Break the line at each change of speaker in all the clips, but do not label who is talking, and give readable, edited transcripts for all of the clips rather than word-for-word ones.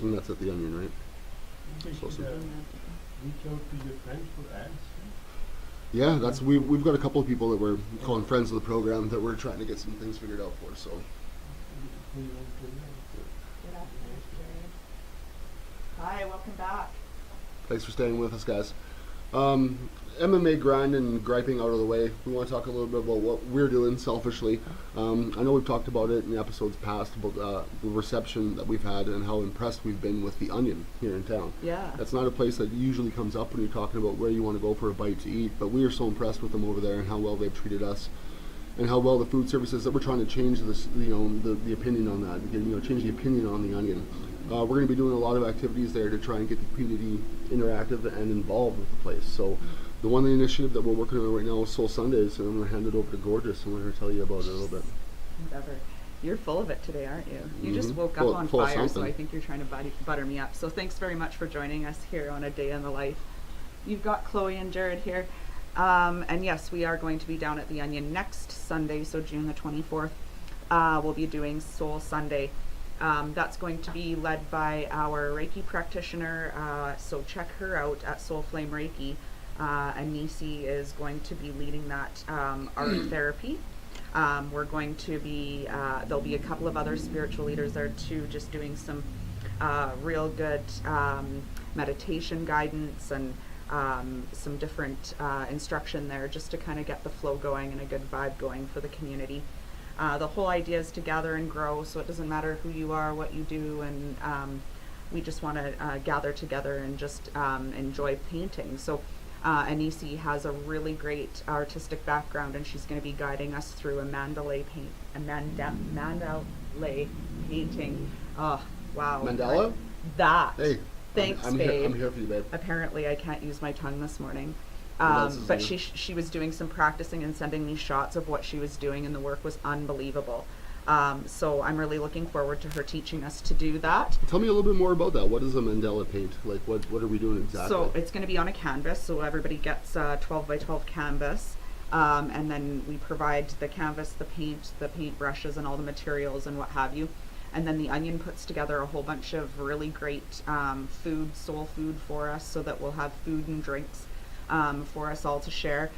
And that's at the Onion, right?
You
So
should reach out to your friends for ads.
Yeah, that's we've got a couple of people that we're calling friends of the program that we're trying to get some things figured out for. So
Who you want to know.
Good afternoon, Jared. Hi, welcome back.
thanks for staying with us, guys. MMA grind and griping out of the way. We want to talk a little bit about what we're doing selfishly. I know we've talked about it in the episodes past about the reception that we've had and how impressed we've been with the Onion here in town.
Yeah.
That's not a place that usually comes up when you're talking about where you want to go for a bite to eat, but we are so impressed with them over there and how well they've treated us, and how well the food service is that we're trying to change this, the opinion on that, change the opinion on the Onion. We're going to be doing a lot of activities there to try and get the community interactive and involved with the place. So the one initiative that we're working on right now is Soul Sundays, and I'm going to hand it over to Gorgeous and let her tell you about it a little bit.
Whatever. You're full of it today, aren't you? You just
Mhm.
woke up on
Full of
fire, so
something.
I think you're trying to butter me up. So thanks very much for joining us here on A Day in the Life. You've got Chloe and Jared here. And yes, we are going to be down at the Onion next Sunday, so June the 24th. We'll be doing Soul Sunday. That's going to be led by our Reiki practitioner, so check her out at Soul Flame Reiki. Anisi is going to be leading that art therapy. We're going to be, there'll be a couple of other spiritual leaders there too, just doing some real good meditation guidance and some different instruction there just to kind of get the flow going and a good vibe going for the community. The whole idea is to gather and grow, so it doesn't matter who you are, what you do, and we just want to gather together and just enjoy painting. So Anisi has a really great artistic background, and she's going to be guiding us through a mandalay painting. Oh, wow.
Mandala?
That.
Hey,
Thanks,
I'm
babe.
here for you, babe.
Apparently, I can't use my tongue this morning.
What else is
But
new?
she was doing some practicing and sending me shots of what she was doing, and the work was unbelievable. So I'm really looking forward to her teaching us to do that.
Tell me a little bit more about that. What is a mandala paint? Like, what are we doing exactly?
So it's going to be on a canvas, so everybody gets 12 by 12 canvas, and then we provide the canvas, the paint brushes, and all the materials and what have you. And then the Onion puts together a whole bunch of really great soul food for us, so that we'll have food and drinks for us all to share.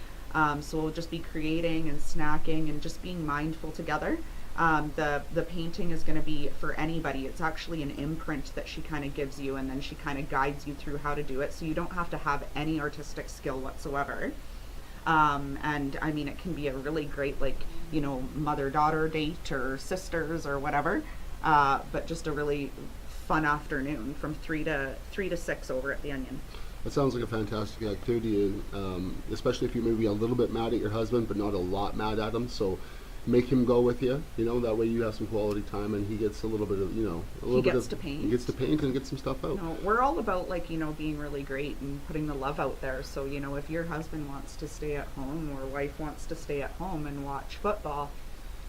So we'll just be creating and snacking and just being mindful together. The painting is going to be for anybody. It's actually an imprint that she kind of gives you, and then she kind of guides you through how to do it, so you don't have to have any artistic skill whatsoever. And I mean, it can be a really great, mother-daughter date or sisters or whatever, but just a really fun afternoon from 3 to 6 over at the Onion.
That sounds like a fantastic activity, especially if you may be a little bit mad at your husband, but not a lot mad at him. So make him go with you. That way you have some quality time, and he gets a little bit of,
He gets to paint.
He gets to paint and get some stuff out.
We're all about being really great and putting the love out there. So, if your husband wants to stay at home or wife wants to stay at home and watch football,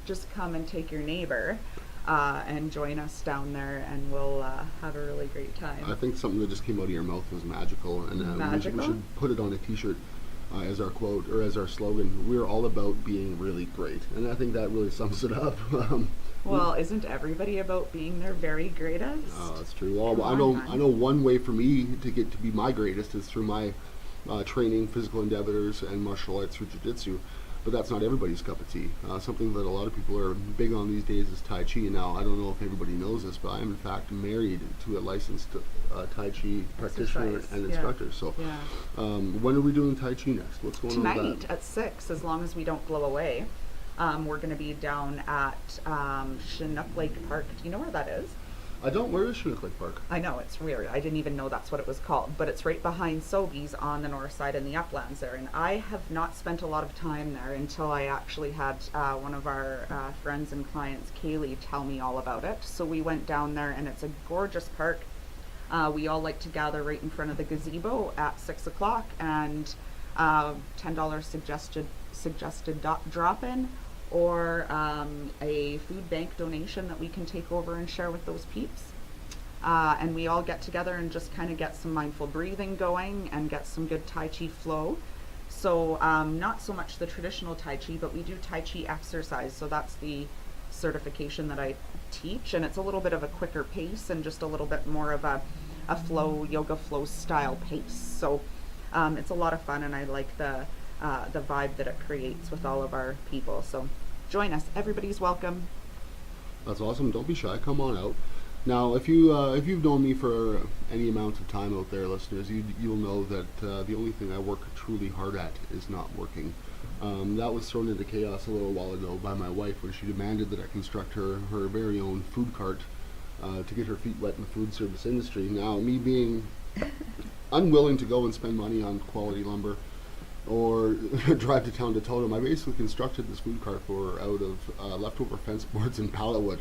just come and take your neighbor and join us down there, and we'll have a really great time.
I think something that just came out of your mouth was magical, and we should put it on a t-shirt as our quote or as our slogan. We're all about being really great, and I think that really sums it up.
Well, isn't everybody about being their very greatest?
Oh, that's true. Well,
Come
I
on,
know
hon.
I know one way for me to get to be my greatest is through my training, physical endeavors, and martial arts through jiu-jitsu. But that's not everybody's cup of tea. Something that a lot of people are big on these days is Tai Chi. Now, I don't know if everybody knows this, but I am in fact married to a licensed Tai Chi practitioner and instructor. So,
Yeah.
when are we doing Tai Chi next? What's going on with
Tonight
that?
at 6, as long as we don't blow away. We're going to be down at Chinook Lake Park. Do you know where that is?
I don't. Where is Chinook Lake Park?
I know, it's weird. I didn't even know that's what it was called, but it's right behind Sobeys on the north side in the uplands there. And I have not spent a lot of time there until I actually had one of our friends and clients, Kaylee, tell me all about it. So we went down there, and it's a gorgeous park. We all like to gather right in front of the gazebo at 6 o'clock, and $10 suggested drop-in, or a food bank donation that we can take over and share with those peeps. And we all get together and just kind of get some mindful breathing going and get some good Tai Chi flow. So not so much the traditional Tai Chi, but we do Tai Chi exercise. So that's the certification that I teach, and it's a little bit of a quicker pace and just a little bit more of a flow, yoga flow style pace. So it's a lot of fun, and I like the vibe that it creates with all of our people. So join us. Everybody's welcome.
That's awesome. Don't be shy. Come on out. Now, if you've known me for any amount of time out there, listeners, you'll know that the only thing I work truly hard at is not working. That was thrown into chaos a little while ago by my wife when she demanded that I construct her very own food cart to get her feet wet in the food service industry. Now, me being unwilling to go and spend money on quality lumber or drive to town to totem, I basically constructed this food cart for her out of leftover fence boards and pallet wood.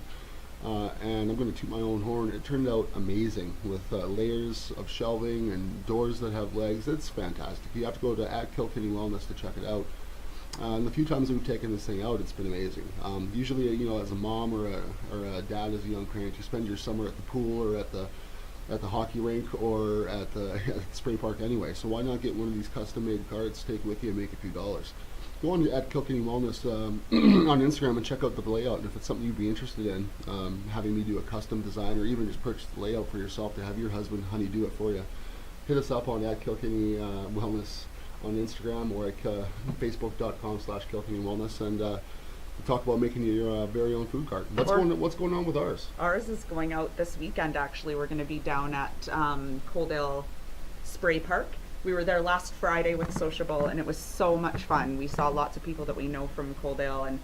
And I'm going to toot my own horn. It turned out amazing with layers of shelving and doors that have legs. It's fantastic. You have to go to @Kilkenny Wellness to check it out. And the few times we've taken this thing out, it's been amazing. Usually, as a mom or a dad as a young parent, you spend your summer at the pool or at the hockey rink or at the spray park anyway. So why not get one of these custom-made carts, take it with you, and make a few dollars? Go on to @Kilkenny Wellness on Instagram and check out the layout. And if it's something you'd be interested in, having me do a custom design or even just purchase the layout for yourself to have your husband, honey, do it for you, hit us up on @Kilkenny Wellness on Instagram or at facebook.com/Kilkenny Wellness, and we'll talk about making your very own food cart. What's going on with ours?
Ours is going out this weekend, actually. We're going to be down at Coaldale Spray Park. We were there last Friday with Sociable, and it was so much fun. We saw lots of people that we know from Coaldale,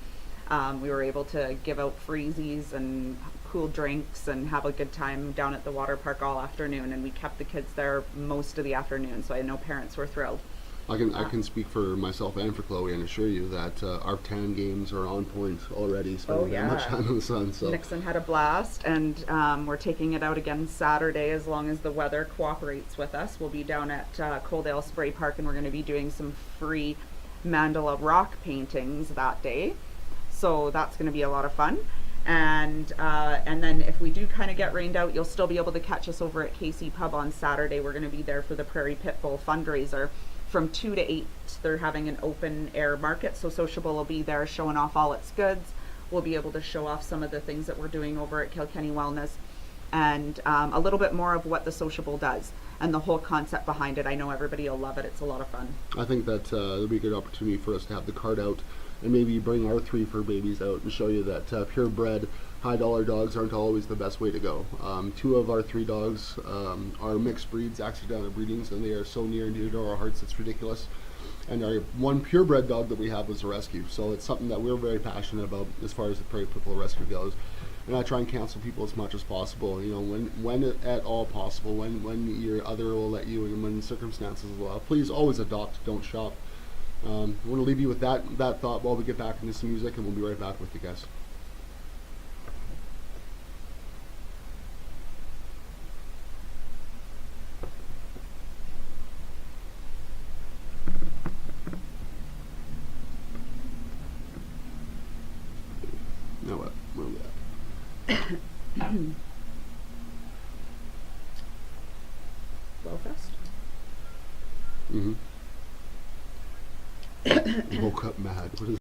and we were able to give out freezies and cool drinks and have a good time down at the water park all afternoon, and we kept the kids there most of the afternoon, so I know parents were thrilled.
I can speak for myself and for Chloe and assure you that our tan games are on point already, spending that much time in the sun. So
Nixon had a blast, and we're taking it out again Saturday as long as the weather cooperates with us. We'll be down at Coaldale Spray Park, and we're going to be doing some free mandala rock paintings that day. So that's going to be a lot of fun. And then if we do kind of get rained out, you'll still be able to catch us over at KC Pub on Saturday. We're going to be there for the Prairie Pit Bull fundraiser. From 2 to 8, they're having an open air market, so Sociable will be there showing off all its goods. We'll be able to show off some of the things that we're doing over at Kilkenny Wellness, and a little bit more of what the Sociable does and the whole concept behind it. I know everybody will love it. It's a lot of fun.
I think that it'll be a good opportunity for us to have the cart out and maybe bring our 3 fur babies out and show you that purebred high-dollar dogs aren't always the best way to go. 2 of our 3 dogs are mixed breeds, accidental breedings, and they are so near and dear to our hearts it's ridiculous. And our 1 purebred dog that we have was a rescue, so it's something that we're very passionate about as far as the Prairie Pit Bull rescue goes. And I try and counsel people as much as possible. When at all possible, when your other will let you, and when circumstances allow, please always adopt, don't shop. I want to leave you with that thought while we get back into some music, and we'll be right back with you guys. Now what? Where are we at?
Blowfest?
Woke up mad. What is